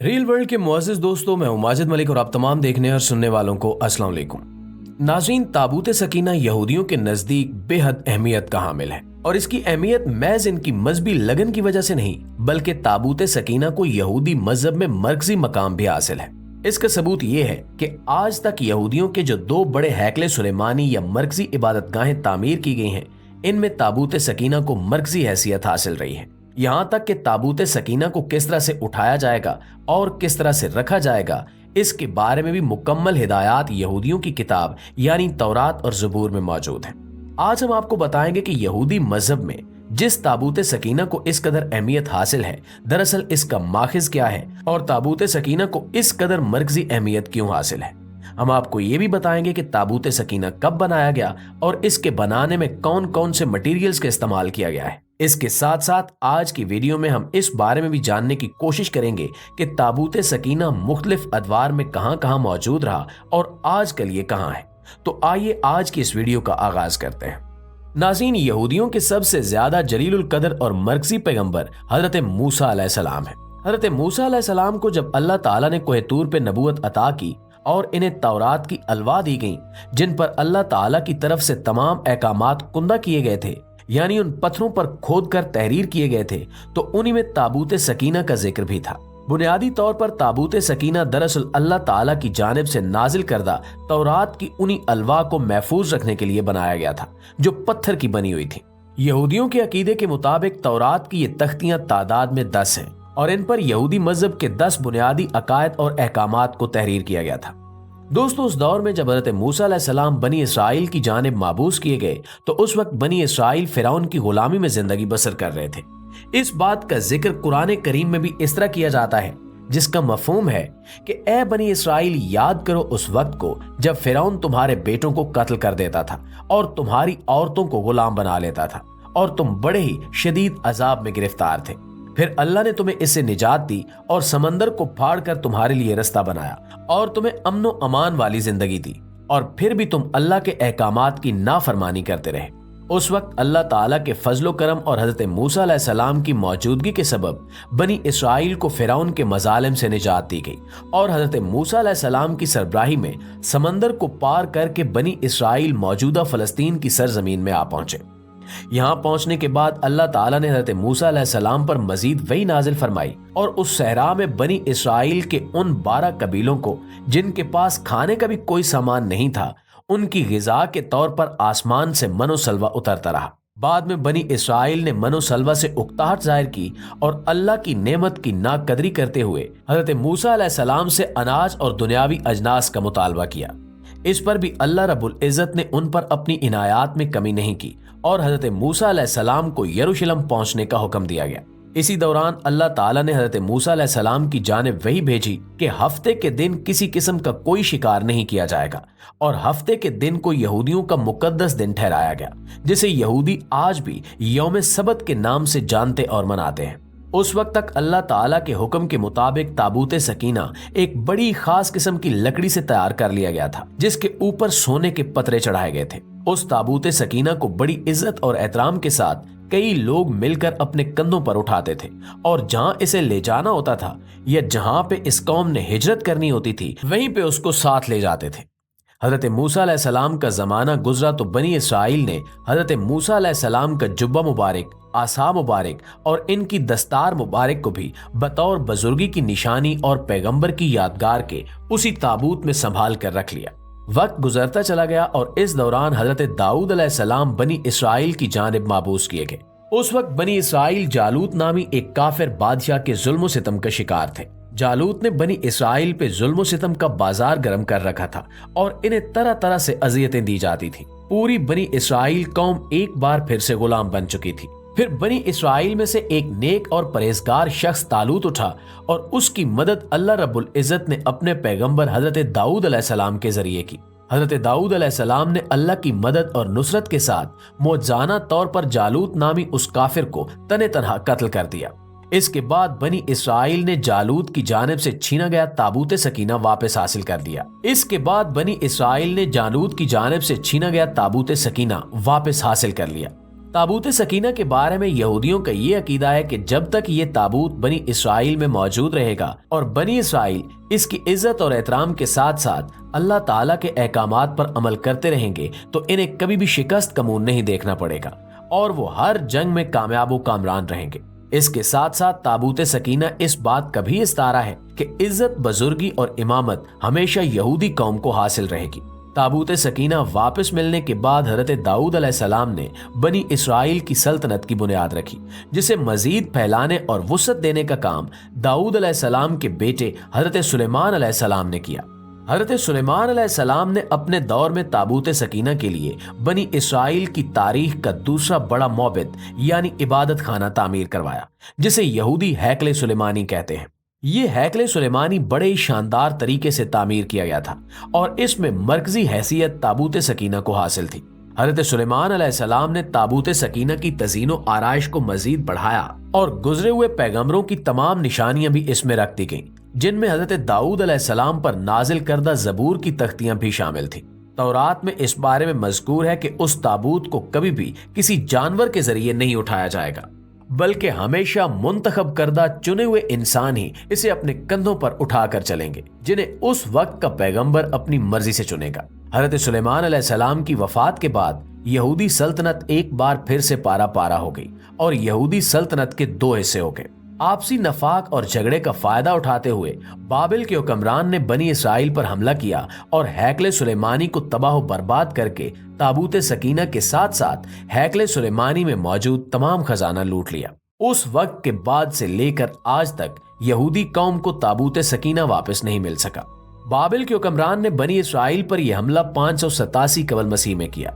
Real world के मुअज़्ज़िज़ दोस्तों, मैं हूं माजिद मलिक और आप तमाम देखने और सुनने वालों को अस्सलाम वालेकुम। नाज़रीन, ताबूत सकीना यहूदियों के नजदीक बेहद अहमियत का हामिल है और इसकी अहमियत महज इनकी मजहबी लगन की वजह से नहीं बल्कि ताबूत सकीना को यहूदी मजहब में मरकजी मकाम भी हासिल है। इसका सबूत ये है कि आज तक यहूदियों के जो दो बड़े हैकले सुलेमानी या मरकजी इबादत गाहें तामीर की गई हैं, इनमें ताबूत सकीना को मरकजी हैसियत हासिल रही है। यहाँ तक कि ताबूत सकीना को किस तरह से उठाया जाएगा और किस तरह से रखा जाएगा, इसके बारे में भी मुकम्मल हिदायत यहूदियों की किताब यानी तौरात और ज़बूर में मौजूद है। आज हम आपको बताएंगे कि यहूदी मजहब में जिस ताबूत सकीना को इस कदर अहमियत हासिल है, दरअसल इसका माखिज क्या है और ताबूत सकीना को इस कदर मरकजी अहमियत क्यों हासिल है। हम आपको ये भी बताएंगे कि ताबूत सकीना कब बनाया गया और इसके बनाने में कौन कौन से मटेरियल्स का इस्तेमाल किया गया है। इसके साथ साथ आज की वीडियो में हम इस बारे में भी जानने की कोशिश करेंगे कि ताबूत सकीना मुख्तलिफ अदवार में कहां कहां मौजूद रहा और आजकल ये कहां है। तो आइए आज की इस वीडियो का आगाज करते हैं। नाज़रीन, यहूदियों के सबसे ज्यादा जलीलुल कदर और मरकजी पैगंबर हजरत मूसा अलैहिस्सलाम है। हजरत मूसा अलैहिस्सलाम को जब अल्लाह ताला ने कोह तूर पे नबूवत अता की और इन्हें तौरात की अलवा दी गई, जिन पर अल्लाह ताला की तरफ से तमाम अहकामात कुंदा किए गए थे, यानी उन पत्थरों पर खोद कर तहरीर किए गए थे, तो उन्हीं में ताबूत सकीना का जिक्र भी था। बुनियादी तौर पर ताबूत सकीना दरअसल अल्लाह ताला की जानिब से नाजिल करदा तौरात की उन्हीं अलवा को महफूज रखने के लिए बनाया गया था जो पत्थर की बनी हुई थी। यहूदियों के अकीदे के मुताबिक तौरात की ये तख्तियां तादाद में 10 हैं और इन पर यहूदी मजहब के 10 बुनियादी अकायद और अहकामात को तहरीर किया गया था। दोस्तों, उस दौर में जब हज़रत मूसा अलैहिस्सलाम बनी इसराइल की जानिब माबूस किए गए तो उस वक्त बनी इसराइल फिरौन की गुलामी में जिंदगी बसर कर रहे थे। इस बात का जिक्र कुरान करीम में भी इस तरह किया जाता है जिसका मफहूम है कि ए बनी इसराइल, याद करो उस वक्त को जब फिरौन तुम्हारे बेटों को कत्ल कर देता था और तुम्हारी औरतों को गुलाम बना लेता था और तुम बड़े ही शदीद अजाब में गिरफ्तार थे। फिर अल्लाह ने तुम्हें इससे निजात दी और समंदर को फाड़ कर तुम्हारे लिए रास्ता बनाया और तुम्हें अमनो अमान वाली जिंदगी दी, और फिर भी तुम अल्लाह के अहकामात की नाफरमानी करते रहे। उस वक्त अल्लाह ताला के फजलो करम और हजरत मूसा अलैहिस्सलाम की मौजूदगी के सबब बनी इसराइल को फिरौन के मजालिम से निजात दी गई और हजरत मूसा अलैहिस्सलाम की सरबराही में समंदर को पार करके बनी इसराइल मौजूदा फलस्तीन की सरजमीन में आ पहुंचे। यहाँ पहुंचने के बाद अल्लाह ताला ने हज़रत मूसा अलैहिस्सलाम पर मजीद वही नाजिल फरमाई और उस सहरा में बनी इसराइल के उन 12 कबीलों को जिनके पास खाने का भी कोई सामान नहीं था, उनकी गिजा के तौर पर आसमान से मनो सलवा उतरता रहा। बाद में बनी इसराइल ने मनो सलवा से उकताहट जाहिर की और अल्लाह की नेमत की नाकदरी करते हुए हज़रत मूसा अलैहिस्सलाम से अनाज और दुनियावी अजनास का मुतालबा किया। इस पर भी अल्लाह रब्बुल इज़्ज़त ने उन पर अपनी इनायात में कमी नहीं की और हजरत मूसा अलैहिस्सलाम को यरूशलेम पहुंचने का हुक्म दिया गया। इसी दौरान अल्लाह ताला ने हजरत मूसा अलैहिस्सलाम की जानिब वही भेजी कि हफ्ते के दिन किसी किस्म का कोई शिकार नहीं किया जाएगा और हफ्ते के दिन को यहूदियों का मुकद्दस दिन ठहराया गया, जिसे यहूदी आज भी यौम सबत के नाम से जानते और मनाते हैं। उस वक्त तक अल्लाह ताला के हुक्म के मुताबिक ताबूत सकीना एक बड़ी खास किस्म की लकड़ी से तैयार कर लिया गया था जिसके ऊपर सोने के पतरे चढ़ाए गए थे। उस ताबूत सकीना को बड़ी इज्जत और एहतराम के साथ कई लोग मिलकर अपने कंधों पर उठाते थे और जहां इसे ले जाना होता था या जहां पे इस कौम ने हिजरत करनी होती थी, वहीं पे उसको साथ ले जाते थे। हजरत मूसा अलैहिस्सलाम का जमाना गुजरा तो बनी इसराइल ने हजरत मूसा अलैहिस्सलाम का जुब्बा मुबारक, आसा मुबारक और इनकी दस्तार मुबारक को भी बतौर बुजुर्गी की निशानी और पैगंबर की यादगार के उसी ताबूत में संभाल कर रख लिया। वक्त गुजरता चला गया और इस दौरान हजरत दाऊद अलैहिस्सलाम बनी इसराइल की जानिब माबूस किए गए। उस वक्त बनी इसराइल जालूत नामी एक काफिर बादशाह के जुल्म सितम का शिकार थे। जालूत ने बनी इसराइल पे जुल्म सितम का बाजार गर्म कर रखा था और इन्हें तरह तरह से अजियतें दी जाती थी। पूरी बनी इसराइल कौम एक बार फिर से गुलाम बन चुकी थी। फिर बनी इसराइल में से एक नेक और परहेजगार शख्स तालूत उठा और उसकी मदद अल्लाह रब्बुल इज़्ज़त ने अपने पैगंबर हजरत दाऊद अलैहिस्सलाम के जरिए की। हजरत दाऊद अलैहिस्सलाम ने अल्लाह की मदद और नुसरत के साथ मौजाना तौर पर जालूत नामी उस काफिर को तने तनहा कत्ल कर दिया। इसके बाद बनी इसराइल ने जालूत की जानिब से छीना गया ताबूत सकीना वापस हासिल कर लिया। इसके बाद बनी इसराइल ने जालूत की जानिब से छीना गया ताबूत सकीना वापस हासिल कर लिया। ताबूत सकीना के बारे में यहूदियों का ये अकीदा है कि जब तक ये ताबूत बनी इसराइल में मौजूद रहेगा और बनी इसराइल इसकी इज्जत और एहतराम के साथ साथ अल्लाह ताला के अहकामात पर अमल करते रहेंगे तो इन्हें कभी भी शिकस्त का मुंह नहीं देखना पड़ेगा और वो हर जंग में कामयाब व कामरान रहेंगे। इसके साथ साथ ताबूत सकीना इस बात का भी इस्तारा है कि इज्जत, बुजुर्गी और इमामत हमेशा यहूदी कौम को हासिल रहेगी। ताबूत सकीना वापस मिलने के बाद हजरत दाऊद अलैहिस्सलाम ने बनी इसराइल की सल्तनत की बुनियाद रखी, जिसे मजीद फैलाने और वुसअत देने का काम दाऊद अलैहिस्सलाम के बेटे हजरत सुलेमान अलैहिस्सलाम ने किया। हजरत सुलेमान अलैहिस्सलाम ने अपने दौर में ताबूत सकीना के लिए बनी इसराइल की तारीख का दूसरा बड़ा मौबिद यानी इबादत खाना तामीर करवाया, जिसे यहूदी हैकले सुलेमानी कहते हैं। ये हैकले सुलेमानी बड़े ही शानदार तरीके से तामीर किया गया था और इसमें मरकजी हैसियत ताबूत सकीना को हासिल थी। हजरत सुलेमान अलैहिस्सलाम ने ताबूत सकीना की तज़ीनो आराइश को मजीद बढ़ाया और गुजरे हुए पैगंबरों की तमाम निशानियां भी इसमें रख दी गईं, जिनमें हजरत दाऊद अलैहिस्सलाम पर नाजिल करदा ज़बूर की तख्तियां भी शामिल थी। तौरात में इस बारे में मज़कूर है कि उस ताबूत को कभी भी किसी जानवर के जरिए नहीं उठाया जाएगा, बल्कि हमेशा मुंतखब करदा चुने हुए इंसान ही इसे अपने कंधों पर उठाकर चलेंगे, जिन्हें उस वक्त का पैगंबर अपनी मर्जी से चुनेगा। हजरत सुलेमान अलैहिस्सलाम की वफात के बाद यहूदी सल्तनत एक बार फिर से पारा पारा हो गई और यहूदी सल्तनत के दो हिस्से हो गए। आपसी नफाक और झगड़े का फायदा उठाते हुए बाबिल के हुक्मरान ने बनी इसराइल पर हमला किया और हैकले सुलेमानी को तबाह बर्बाद करके ताबूत सकीना के साथ साथ हैकले सुलेमानी में मौजूद तमाम खजाना लूट लिया। उस वक्त के बाद से लेकर आज तक यहूदी कौम को ताबूत सकीना वापस नहीं मिल सका। बाबिल के हुक्मरान ने बनी इसराइल पर यह हमला 587 कबल मसीह में किया,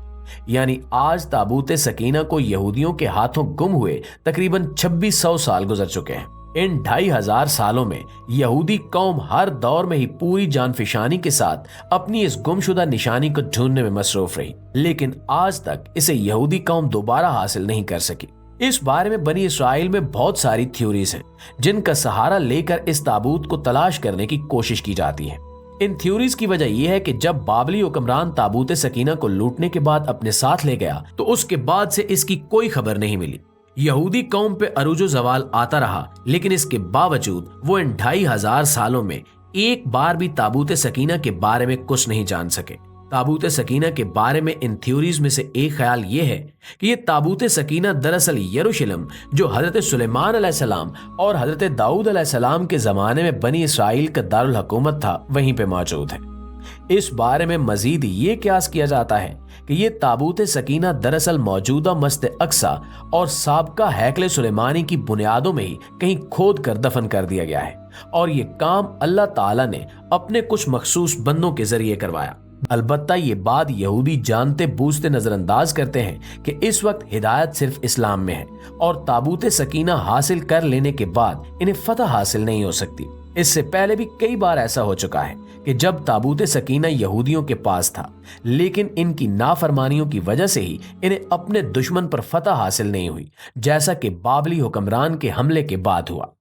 यानी आज ताबूत सकीना को यहूदियों के हाथों गुम हुए तकरीबन 2600 साल गुजर चुके हैं। इन 2500 सालों में यहूदी कौम हर दौर में ही पूरी जानफिशानी के साथ अपनी इस गुमशुदा निशानी को ढूंढने में मसरूफ रही, लेकिन आज तक इसे यहूदी कौम दोबारा हासिल नहीं कर सकी। इस बारे में बनी इसराइल में बहुत सारी थ्योरीज हैं, जिनका सहारा लेकर इस ताबूत को तलाश करने की कोशिश की जाती है। इन थ्योरीज की वजह यह है कि जब बाबली हुक्मरान ताबूत सकीना को लूटने के बाद अपने साथ ले गया तो उसके बाद से इसकी कोई खबर नहीं मिली। यहूदी कौम पे अरूजो जवाल आता रहा, लेकिन इसके बावजूद वो इन 2500 सालों में एक बार भी ताबूत सकीना के बारे में कुछ नहीं जान सके। ताबूत सकीना के बारे में इन थ्योरीज में से एक ख्याल ये है कि ये ताबूत सकीना दरअसल यरूशलेम, जो हजरत सुलेमान अलैहिस्सलाम और हजरत दाऊद अलैहिस्सलाम के जमाने में बनी इसराइल का दारुल हुकूमत था, वहीं पे मौजूद है। इस बारे में मजीद ये क्यास किया जाता है कि ये ताबूत सकीना दरअसल मौजूदा मस्जिद अक्सा और साबका हैकले सुलेमानी की बुनियादों में ही कहीं खोद कर दफन कर दिया गया है और ये काम अल्लाह ताला ने अपने कुछ मखसूस बंदों के जरिए करवाया। अलबत्ता ये बात यहूदी जानते बूझते नजरअंदाज करते हैं कि इस वक्त हिदायत सिर्फ इस्लाम में है और ताबूत सकीना हासिल कर लेने के बाद इन्हें फतह हासिल नहीं हो सकती। इससे पहले भी कई बार ऐसा हो चुका है कि जब ताबूत सकीना यहूदियों के पास था, लेकिन इनकी नाफरमानियों की वजह से ही इन्हें अपने दुश्मन पर फतह हासिल नहीं हुई, जैसा कि बाबली हुक्मरान के हमले के बाद हुआ।